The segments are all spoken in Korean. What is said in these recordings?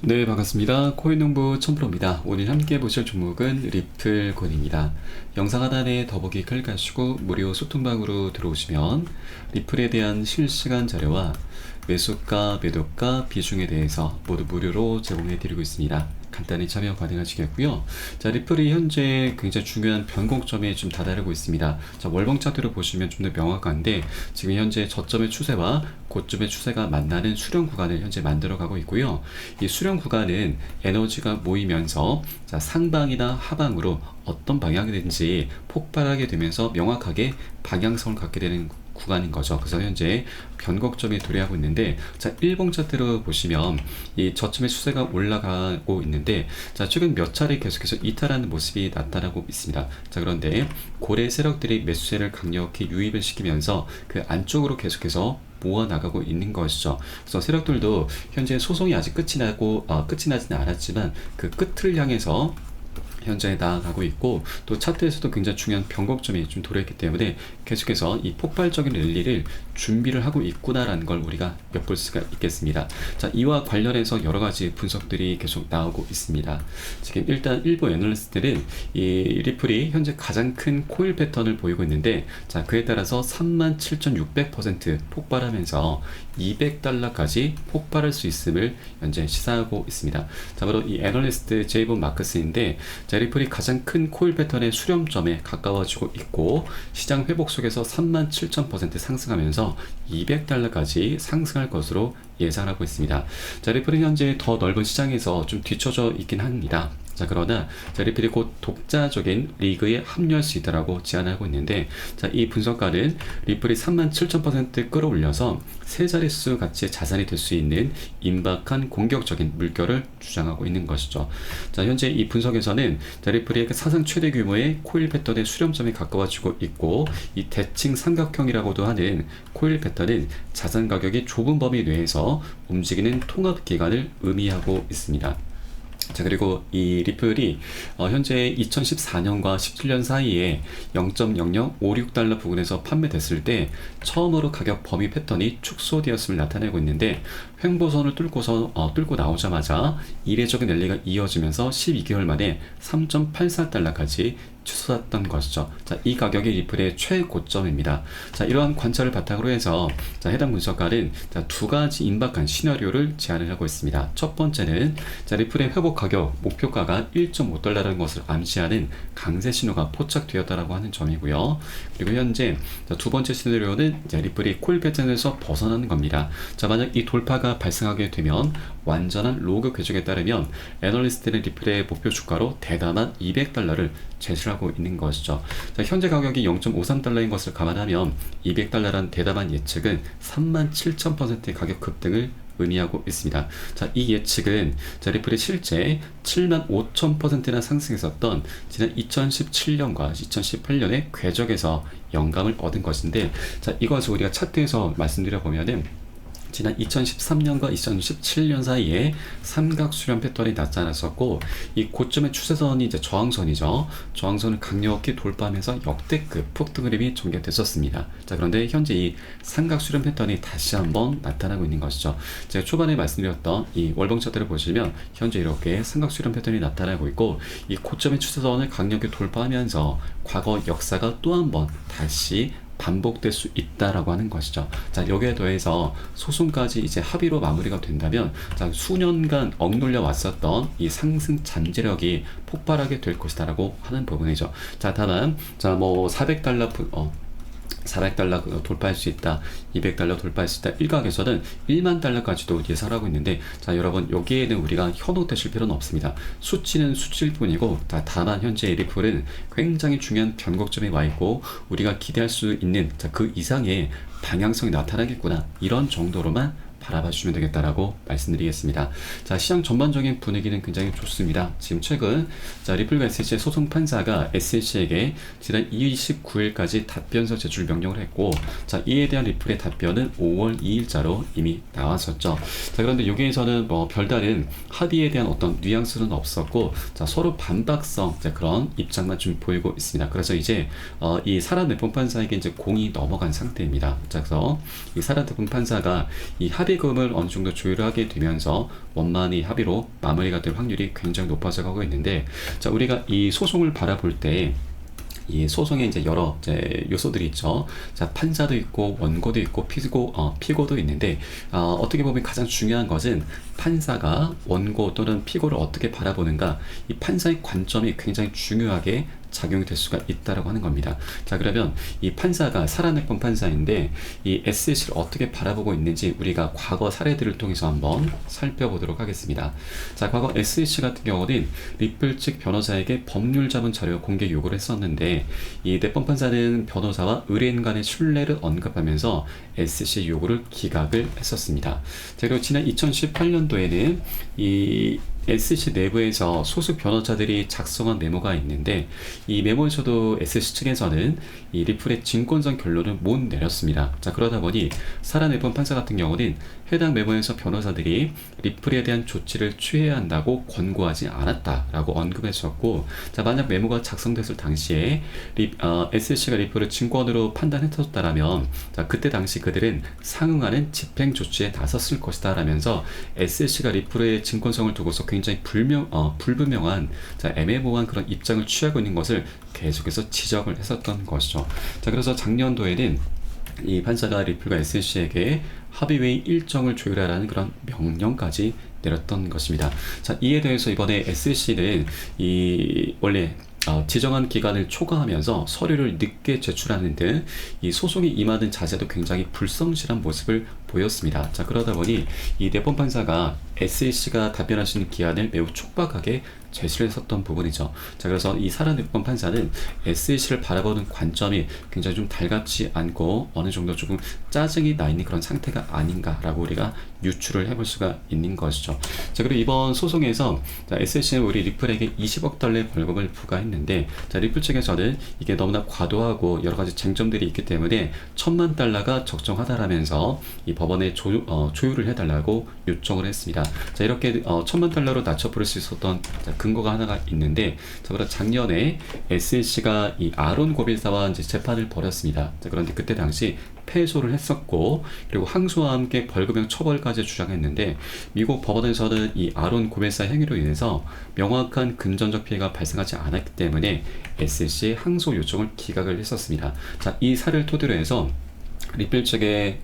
네, 반갑습니다. 코인농부 첨프로입니다. 오늘 함께 보실 종목은 리플코인입니다. 영상 하단에 더보기 클릭하시고 무료 소통방으로 들어오시면 리플에 대한 실시간 자료와 매수가, 매도가, 비중에 대해서 모두 무료로 제공해 드리고 있습니다. 간단히 참여 가능하시겠고요. 자, 리플이 현재 굉장히 중요한 변곡점에 좀 다다르고 있습니다. 자, 월봉 차트로 보시면 좀 더 명확한데 지금 현재 저점의 추세와 고점의 추세가 만나는 수렴 구간을 현재 만들어가고 있고요. 이 수렴 구간은 에너지가 모이면서 자, 상방이나 하방으로 어떤 방향이든지 폭발하게 되면서 명확하게 방향성을 갖게 되는 구간인 거죠. 그래서 현재 변곡점이 도래하고 있는데, 자, 일봉 차트로 보시면 이 저점의 추세가 올라가고 있는데, 자, 최근 몇 차례 계속해서 이탈하는 모습이 나타나고 있습니다. 자, 그런데 고래 세력들이 매수세를 강력히 유입을 시키면서 그 안쪽으로 계속해서 모아 나가고 있는 것이죠. 그래서 세력들도 현재 소송이 아직 끝이 나지는 않았지만 그 끝을 향해서 현재 나아가고 있고, 또 차트에서도 굉장히 중요한 변곡점이 좀 도래했기 때문에 계속해서 이 폭발적인 랠리를 준비를 하고 있구나라는 걸 우리가 엿볼 수가 있겠습니다. 자, 이와 관련해서 여러 가지 분석들이 계속 나오고 있습니다. 지금 일단 일부 애널리스트들은 이 리플이 현재 가장 큰 코일 패턴을 보이고 있는데, 자, 그에 따라서 37,600% 폭발하면서 200달러까지 폭발할 수 있음을 현재 시사하고 있습니다. 자, 바로 이 애널리스트 제이본 마크스인데, 자, 리플이 가장 큰 코일 패턴의 수렴점에 가까워지고 있고, 시장 회복 속에서 37,000% 상승하면서 200달러까지 상승할 것으로 예상하고 있습니다. 자, 리플은 현재 더 넓은 시장에서 좀 뒤쳐져 있긴 합니다. 자, 그러나 자, 리플이 곧 독자적인 리그에 합류할 수 있다라고 제안하고 있는데, 자, 이 분석가는 리플이 37,000% 끌어올려서 세 자릿수 가치의 자산이 될 수 있는 임박한 공격적인 물결을 주장하고 있는 것이죠. 자, 현재 이 분석에서는 자, 리플이 사상 최대 규모의 코일 패턴의 수렴점에 가까워지고 있고, 이 대칭 삼각형이라고도 하는 코일 패턴은 자산 가격이 좁은 범위 내에서 움직이는 통합 기간을 의미하고 있습니다. 자, 그리고 이 리플이 현재 2014년과 17년 사이에 0.0056달러 부근에서 판매됐을 때 처음으로 가격 범위 패턴이 축소되었음을 나타내고 있는데, 횡보선을 뚫고 나오자마자 이례적인 랠리가 이어지면서 12개월 만에 3.84달러까지 치솟았던 것이죠. 자, 이 가격이 리플의 최고점입니다. 자, 이러한 관찰을 바탕으로 해서 자, 해당 분석가는 자, 두 가지 임박한 시나리오를 제안을 하고 있습니다. 첫 번째는 자, 리플의 회복 가격 목표가가 1.5달러라는 것을 암시하는 강세 신호가 포착되었다라고 하는 점이고요. 그리고 현재 자, 두 번째 시나리오는 자, 리플이 콜 패턴에서 벗어나는 겁니다. 자, 만약 이 돌파가 발생하게 되면 완전한 로그 궤적에 따르면 애널리스트는 리플의 목표 주가로 대담한 200달러를 제시하고 있는 것이죠. 자, 현재 가격이 0.53달러인 것을 감안하면 200달러란 대담한 예측은 37,000%의 가격 급등을 의미하고 있습니다. 자, 이 예측은 자, 리플이 실제 75,000%나 상승했었던 지난 2017년과 2018년의 궤적에서 영감을 얻은 것인데, 자, 이것을 우리가 차트에서 말씀드려 보면은 지난 2013년과 2017년 사이에 삼각 수렴 패턴이 나타났었고, 이 고점의 추세선이 이제 저항선이죠. 저항선을 강력히 돌파하면서 역대급 폭등 흐름이 전개됐었습니다. 자, 그런데 현재 이 삼각 수렴 패턴이 다시 한번 나타나고 있는 것이죠. 제가 초반에 말씀드렸던 이 월봉 차트를 보시면 현재 이렇게 삼각 수렴 패턴이 나타나고 있고, 이 고점의 추세선을 강력히 돌파하면서 과거 역사가 또 한 번 다시 반복될 수 있다라고 하는 것이죠. 자, 여기에 더해서 소송까지 이제 합의로 마무리가 된다면 자, 수년간 억눌려 왔었던 이 상승 잠재력이 폭발하게 될 것이다라고 하는 부분이죠. 자, 다만 자, 뭐 400달러 돌파할 수 있다, 200달러 돌파할 수 있다, 일각에서는 1만 달러까지도 예상하고 있는데, 자, 여러분, 여기에는 우리가 현혹되실 필요는 없습니다. 수치는 수치일 뿐이고, 다만 현재 리플은 굉장히 중요한 변곡점에 와 있고, 우리가 기대할 수 있는 자, 그 이상의 방향성이 나타나겠구나, 이런 정도로만 바라봐 주시면 되겠다라고 말씀드리겠습니다. 자, 시장 전반적인 분위기는 굉장히 좋습니다. 지금 최근 자, 리플과 SH의 소송 판사가 SH에게 지난 29일까지 답변서 제출 명령을 했고, 자, 이에 대한 리플의 답변은 5월 2일자로 이미 나왔었죠. 자, 그런데 여기에서는 뭐 별다른 합의에 대한 어떤 뉘앙스는 없었고, 자, 서로 반박성 자, 그런 입장만 좀 보이고 있습니다. 그래서 이제 이 사라 네폰 판사에게 이제 공이 넘어간 상태입니다. 자, 그래서 이 사라 네폰 판사가 이 합의 합의금을 어느 정도 조율하게 되면서 원만히 합의로 마무리가 될 확률이 굉장히 높아져 가고 있는데, 자, 우리가 이 소송을 바라볼 때 이 소송에 이제 여러 이제 요소들이 있죠. 자, 판사도 있고 원고도 있고 피고도 있는데, 어떻게 보면 가장 중요한 것은 판사가 원고 또는 피고를 어떻게 바라보는가, 이 판사의 관점이 굉장히 중요하게 작용이 될 수가 있다라고 하는 겁니다. 자, 그러면 이 판사가 살아냈던 판사인데 이 SC를 어떻게 바라보고 있는지 우리가 과거 사례들을 통해서 한번 살펴보도록 하겠습니다. 자, 과거 SC 같은 경우는 리플 측 변호사에게 법률 자문 자료 공개 요구를 했었는데, 이 내법 판사는 변호사와 의뢰인 간의 신뢰를 언급하면서 SC 요구를 기각을 했었습니다. 자, 그리고 지난 2018년도에는 이 SC 내부에서 소수 변호사들이 작성한 메모가 있는데, 이 메모에서도 SC 측에서는 이 리플의 증권상 결론을 못 내렸습니다. 자, 그러다 보니 살아내본 판사 같은 경우는 해당 메모에서 변호사들이 리플에 대한 조치를 취해야 한다고 권고하지 않았다라고 언급했었고, 자, 만약 메모가 작성됐을 당시에 SC가 리플을 증권으로 판단했었다라면, 자, 그때 당시 그들은 상응하는 집행 조치에 나섰을 것이다 라면서 SC가 리플의 증권성을 두고서 굉장히 불분명한, 자, 애매모호한 그런 입장을 취하고 있는 것을 계속해서 지적을 했었던 것이죠. 자, 그래서 작년도에는 이 판사가 리플과 SC에게 합의회의 일정을 조율하라는 그런 명령까지 내렸던 것입니다. 자, 이에 대해서 이번에 SC는 원래 지정한 기간을 초과하면서 서류를 늦게 제출하는 등 이 소송에 임하는 자세도 굉장히 불성실한 모습을 보였습니다. 자, 그러다 보니 이 내법 판사가 SC가 답변할 수 있는 기한을 매우 촉박하게 제시를 했었던 부분이죠. 자, 그래서 이 살아내법 판사는 SC를 바라보는 관점이 굉장히 좀 달갑지 않고 어느 정도 조금 짜증이 나 있는 그런 상태가 아닌가라고 우리가 유추를 해볼 수가 있는 것이죠. 자, 그리고 이번 소송에서 SC는 우리 리플에게 20억 달러의 벌금을 부과했는데, 자, 리플 측에서는 이게 너무나 과도하고 여러 가지 쟁점들이 있기 때문에 1,000만 달러가 적정하다라면서 이 법원에 조율을 해달라고 요청을 했습니다. 자, 이렇게 1,000만 달러로 낮춰 부를 수 있었던 근거가 하나가 있는데, 자, 그럼 작년에 SC가 이 아론 고빌사와 이제 재판을 벌였습니다. 자, 그런데 그때 당시 패소를 했었고, 그리고 항소와 함께 벌금형 처벌까지 주장했는데, 미국 법원에서는 이 아론 고빌사 행위로 인해서 명확한 금전적 피해가 발생하지 않았기 때문에 SC의 항소 요청을 기각을 했었습니다. 자, 이 사례를 토대로 해서 리플 측의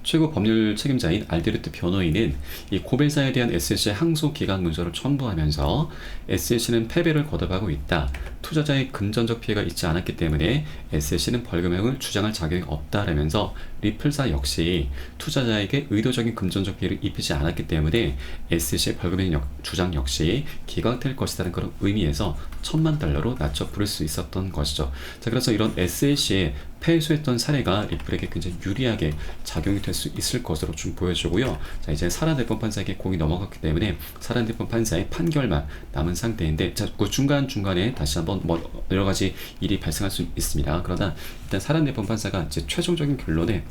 최고 법률 책임자인 알데르트 변호인은 이 고벨사에 대한 SC의 항소 기각 문서를 첨부하면서 SC는 패배를 거듭하고 있다. 투자자의 금전적 피해가 있지 않았기 때문에 SC는 벌금형을 주장할 자격이 없다라면서 리플사 역시 투자자에게 의도적인 금전적 피해를 입히지 않았기 때문에 SC의 벌금형 주장 역시 기각될 것이라는 그런 의미에서 1,000만 달러로 낮춰 부를 수 있었던 것이죠. 자, 그래서 이런 SC의 패소했던 사례가 리플에게 굉장히 유리하게 작용이 될 수 있을 것으로 좀 보여주고요. 자, 이제 살아내본 판사에게 공이 넘어갔기 때문에 살아내본 판사의 판결만 남은 상태인데, 자, 그 중간중간에 다시 한번 여러 가지 일이 발생할 수 있습니다. 그러나 일단 살아내본 판사가 이제 최종적인 결론에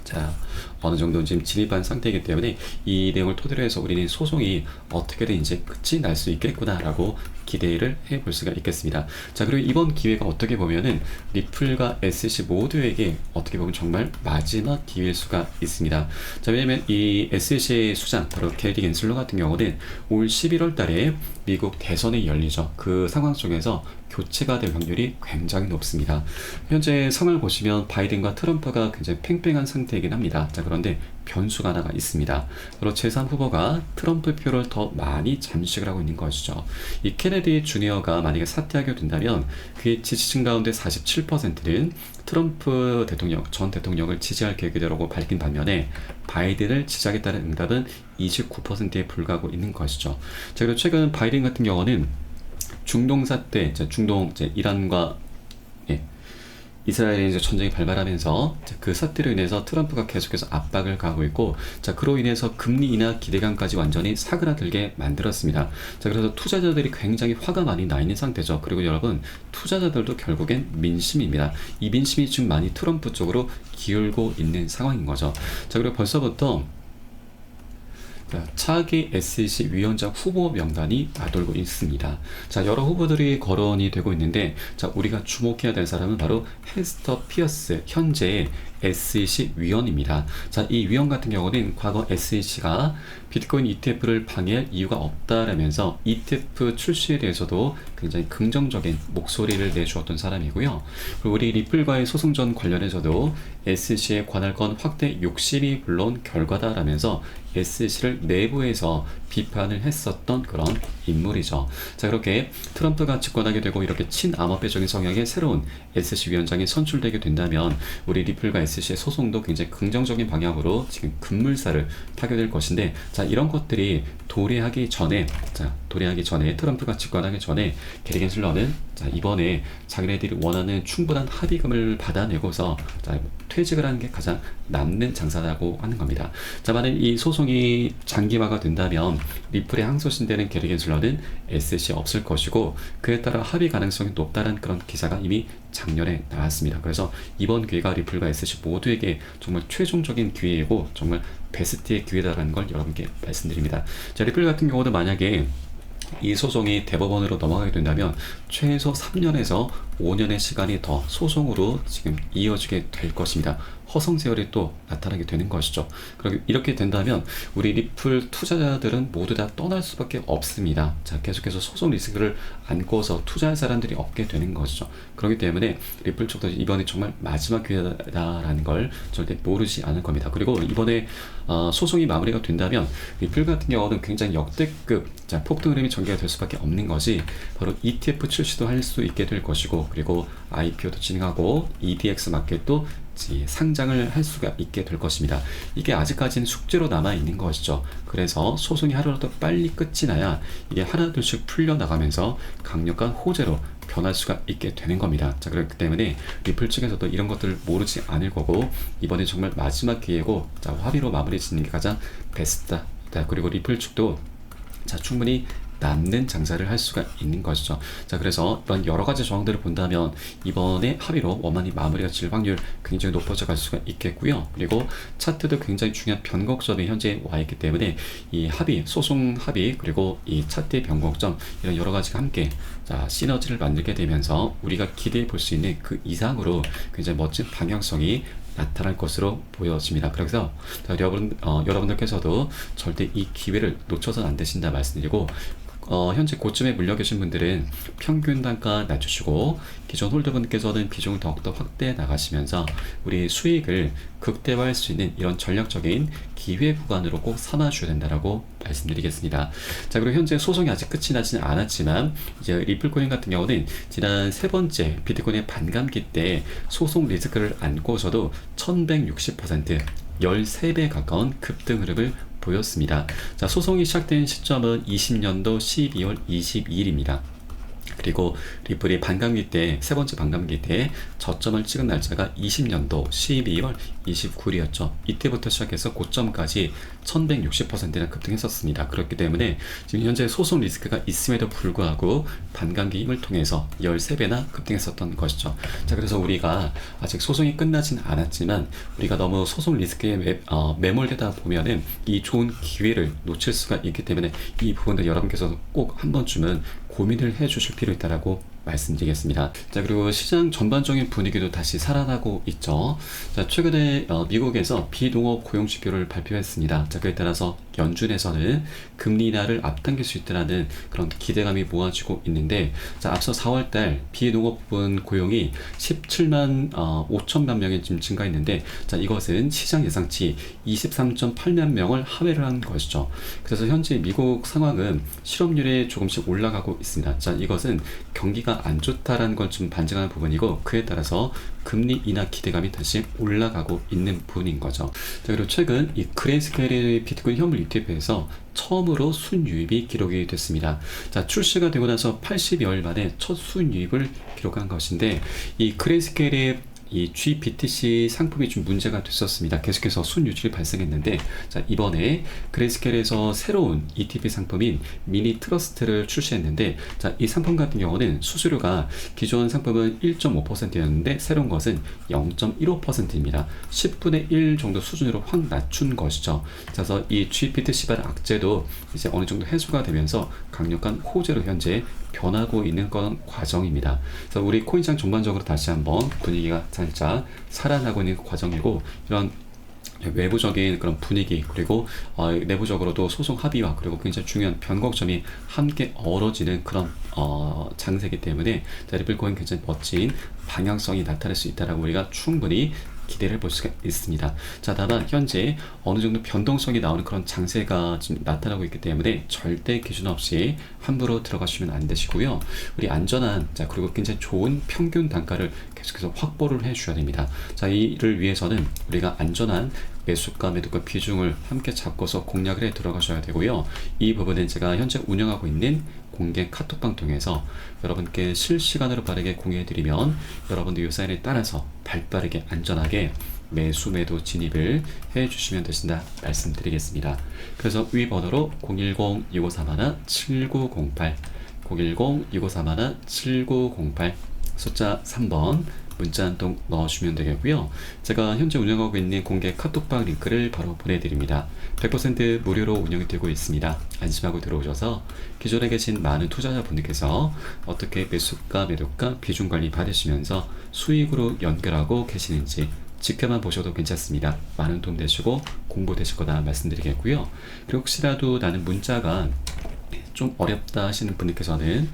자, 어느 정도 지금 진입한 상태이기 때문에 이 내용을 토대로 해서 우리는 소송이 어떻게든 이제 끝이 날 수 있겠구나라고 기대를 해볼 수가 있겠습니다. 자, 그리고 이번 기회가 어떻게 보면은 리플과 SC 모두에게 어떻게 보면 정말 마지막 기회일 수가 있습니다. 자, 왜냐면 이 SC의 수장, 바로 게리 겐슬러 같은 경우는 올 11월 달에 미국 대선이 열리죠. 그 상황 속에서 교체가 될 확률이 굉장히 높습니다. 현재 상황을 보시면 바이든과 트럼프가 굉장히 팽팽한 상태이긴 합니다. 자, 그런데 변수가 하나가 있습니다. 바로 제3 후보가 트럼프 표를 더 많이 잠식을 하고 있는 것이죠. 이 케네디 주니어가 만약에 사퇴하게 된다면 그의 지지층 가운데 47%는 트럼프 전 대통령을 지지할 계획이라고 밝힌 반면에 바이든을 지지하겠다는 응답은 29%에 불과하고 있는 것이죠. 자, 그리고 최근 바이든 같은 경우는 중동 사태, 이란과 이스라엘의 이제 전쟁이 발발하면서 그 사태로 인해서 트럼프가 계속해서 압박을 가하고 있고, 자, 그로 인해서 금리 인하 기대감까지 완전히 사그라들게 만들었습니다. 자, 그래서 투자자들이 굉장히 화가 많이 나 있는 상태죠. 그리고 여러분, 투자자들도 결국엔 민심입니다. 이 민심이 지금 많이 트럼프 쪽으로 기울고 있는 상황인 거죠. 자, 그리고 벌써부터 자, 차기 SEC 위원장 후보 명단이 나돌고 있습니다. 자, 여러 후보들이 거론이 되고 있는데, 자, 우리가 주목해야 될 사람은 바로 헤스터 피어스, 현재의 SEC 위원입니다. 자, 이 위원 같은 경우는 과거 SEC가 비트코인 ETF를 방해할 이유가 없다라면서 ETF 출시에 대해서도 굉장히 긍정적인 목소리를 내주었던 사람이고요. 그리고 우리 리플과의 소송전 관련해서도 SEC의 관할권 확대 욕심이 불러온 결과다라면서 SEC를 내부에서 비판을 했었던 그런 인물이죠. 자, 그렇게 트럼프가 집권하게 되고 이렇게 친암호배적인 성향의 새로운 SEC 위원장이 선출되게 된다면 우리 리플과 SEC의 소송도 굉장히 긍정적인 방향으로 지금 급물살을 타게 될 것인데, 자, 이런 것들이 도래하기 전에 트럼프가 집권하기 전에 게리 겐슬러는 자, 이번에 자기네들이 원하는 충분한 합의금을 받아내고서 자, 퇴직을 하는 게 가장 남는 장사라고 하는 겁니다. 자, 만약 이 소송이 장기화가 된다면 리플에 항소신되는 게리 겐슬러는 SEC에 없을 것이고, 그에 따라 합의 가능성이 높다는 그런 기사가 이미 작년에 나왔습니다. 그래서 이번 기회가 리플과 SEC 모두에게 정말 최종적인 기회이고 정말 베스트의 기회다라는 걸 여러분께 말씀드립니다. 자, 리플 같은 경우도 만약에 이 소송이 대법원으로 넘어가게 된다면 최소 3년에서 5년의 시간이 더 소송으로 지금 이어지게 될 것입니다. 허송세월이 또 나타나게 되는 것이죠. 그리고 이렇게 된다면 우리 리플 투자자들은 모두 다 떠날 수밖에 없습니다. 자, 계속해서 소송 리스크를 안고서 투자할 사람들이 없게 되는 것이죠. 그렇기 때문에 리플 쪽도 이번에 정말 마지막 기회다라는 걸 절대 모르지 않을 겁니다. 그리고 이번에 소송이 마무리가 된다면 리플 같은 경우는 굉장히 역대급 폭등 흐름이 전개가 될 수밖에 없는 것이 바로 ETF 출시도 할 수 있게 될 것이고, 그리고 IPO도 진행하고 EDX 마켓도 상장을 할 수가 있게 될 것입니다. 이게 아직까지는 숙제로 남아 있는 것이죠. 그래서 소송이 하루라도 빨리 끝이 나야 이게 하나둘씩 풀려나가면서 강력한 호재로 변할 수가 있게 되는 겁니다. 자, 그렇기 때문에 리플 측에서도 이런 것들을 모르지 않을 거고, 이번에 정말 마지막 기회고, 자, 합의로 마무리 짓는 게 가장 베스트다. 자, 그리고 리플 측도 자, 충분히 남는 장사를 할 수가 있는 것이죠. 자, 그래서 이런 여러 가지 조항들을 본다면 이번에 합의로 원만히 마무리가 질 확률 굉장히 높아져 갈 수가 있겠고요. 그리고 차트도 굉장히 중요한 변곡점에 현재 와 있기 때문에 이 합의, 소송 합의, 그리고 이 차트의 변곡점, 이런 여러 가지가 함께 자, 시너지를 만들게 되면서 우리가 기대해 볼 수 있는 그 이상으로 굉장히 멋진 방향성이 나타날 것으로 보여집니다. 그래서 여러분들께서도 절대 이 기회를 놓쳐서는 안 되신다 말씀드리고, 현재 고점에 물려 계신 분들은 평균 단가 낮추시고 기존 홀더분께서는 비중을 더욱더 확대해 나가시면서 우리 수익을 극대화할 수 있는 이런 전략적인 기회 구간으로 꼭 삼아 주셔야 된다라고 말씀드리겠습니다. 자, 그리고 현재 소송이 아직 끝이 나지는 않았지만 이제 리플코인 같은 경우는 지난 세 번째 비트코인의 반감기 때 소송 리스크를 안고서도 1160%, 13배 가까운 급등 흐름을 보였습니다. 자, 소송이 시작된 시점은 20년도 12월 22일입니다. 그리고 리플이 반감기 때, 세 번째 반감기 때 저점을 찍은 날짜가 20년도 12월 29일이었죠. 이때부터 시작해서 고점까지 1160%나 급등했었습니다. 그렇기 때문에 지금 현재 소송 리스크가 있음에도 불구하고 반감기 힘을 통해서 13배나 급등했었던 것이죠. 자, 그래서 우리가 아직 소송이 끝나진 않았지만 우리가 너무 소송 리스크에 매몰되다 보면은 이 좋은 기회를 놓칠 수가 있기 때문에 이 부분들 여러분께서 꼭 한 번쯤은 고민을 해 주실 필요 있다라고 말씀드리겠습니다. 자, 그리고 시장 전반적인 분위기도 다시 살아나고 있죠. 자, 최근에 미국에서 비농업 고용 지표를 발표했습니다. 자, 그에 따라서 연준에서는 금리 인하를 앞당길 수 있다는 그런 기대감이 모아지고 있는데, 자, 앞서 4월달 비농업 부분 고용이 17만 5천만 명이 지금 증가했는데, 자, 이것은 시장 예상치 23.8만 명을 하회를 한 것이죠. 그래서 현재 미국 상황은 실업률이 조금씩 올라가고 있습니다. 자, 이것은 경기가 안 좋다라는 걸 좀 반증하는 부분이고, 그에 따라서 금리 인하 기대감이 다시 올라가고 있는 부분인 거죠. 자, 그리고 최근 이 그레이스케일의 비트코인 현물 ETF에서 처음으로 순유입이 기록이 됐습니다. 자, 출시가 되고 나서 80여일 만에 첫 순유입을 기록한 것인데, 이 그레이스케일의 이 GBTC 상품이 좀 문제가 됐었습니다. 계속해서 순유출이 발생했는데, 자, 이번에 그레이스케일에서 새로운 ETF 상품인 미니 트러스트를 출시했는데, 자, 이 상품 같은 경우는 수수료가 기존 상품은 1.5%였는데 새로운 것은 0.15%입니다. 10분의 1 정도 수준으로 확 낮춘 것이죠. 그래서 이 GBTC 발 악재도 이제 어느 정도 해소가 되면서 강력한 호재로 현재 변하고 있는 그런 과정입니다. 그래서 우리 코인시장 전반적으로 다시 한번 분위기가 살짝 살아나고 있는 과정이고, 이런 외부적인 그런 분위기, 그리고 내부적으로도 소송 합의와 그리고 굉장히 중요한 변곡점이 함께 어우러지는 그런 장세이기 때문에 리플코인 굉장히 멋진 방향성이 나타날 수 있다라고 우리가 충분히 기대를 볼 수가 있습니다. 자, 다만 현재 어느 정도 변동성이 나오는 그런 장세가 지금 나타나고 있기 때문에 절대 기준 없이 함부로 들어가시면 안 되시고요. 우리 안전한, 자, 그리고 굉장히 좋은 평균 단가를 계속해서 확보를 해 주셔야 됩니다. 자, 이를 위해서는 우리가 안전한 매수가 매도가 비중을 함께 잡고서 공략을 해 들어가셔야 되고요. 이 부분은 제가 현재 운영하고 있는 공개 카톡방 통해서 여러분께 실시간으로 빠르게 공유해드리면 여러분들 이 사인에 따라서 발빠르게 안전하게 매수 매도 진입을 해주시면 되신다 말씀드리겠습니다. 그래서 위 번호로 010-6531-7908 010-6531-7908 숫자 3번 문자 한 통 넣어주시면 되겠고요. 제가 현재 운영하고 있는 공개 카톡방 링크를 바로 보내드립니다. 100% 무료로 운영이 되고 있습니다. 안심하고 들어오셔서 기존에 계신 많은 투자자분들께서 어떻게 매수가 매도가 비중 관리 받으시면서 수익으로 연결하고 계시는지 지켜만 보셔도 괜찮습니다. 많은 도움 되시고 공부 되실 거다 말씀드리겠고요. 그리고 혹시라도 나는 문자가 좀 어렵다 하시는 분들께서는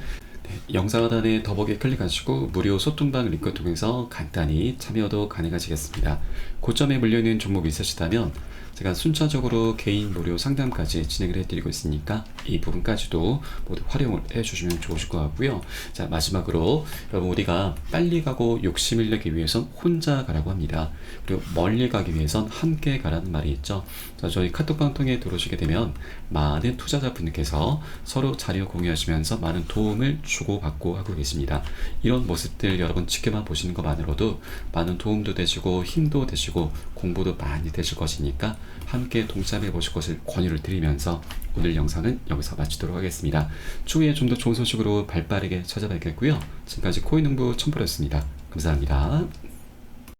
영상 하단에 더보기 클릭하시고 무료 소통방 링크 통해서 간단히 참여도 가능하시겠습니다. 고점에 물려있는 종목이 있으시다면 제가 순차적으로 개인 무료 상담까지 진행을 해드리고 있으니까 이 부분까지도 모두 활용을 해주시면 좋으실 것 같고요. 자, 마지막으로 여러분, 우리가 빨리 가고 욕심을 내기 위해선 혼자 가라고 합니다. 그리고 멀리 가기 위해선 함께 가라는 말이 있죠. 자, 저희 카톡방 통해 들어오시게 되면 많은 투자자분들께서 서로 자료 공유하시면서 많은 도움을 주고받고 하고 계십니다. 이런 모습들 여러분 지켜만 보시는 것만으로도 많은 도움도 되시고 힘도 되시고 공부도 많이 되실 것이니까 함께 동참해 보실 것을 권유를 드리면서 오늘 영상은 여기서 마치도록 하겠습니다. 추후에 좀 더 좋은 소식으로 발빠르게 찾아뵙겠고요. 지금까지 코인농부 첨프였습니다. 감사합니다.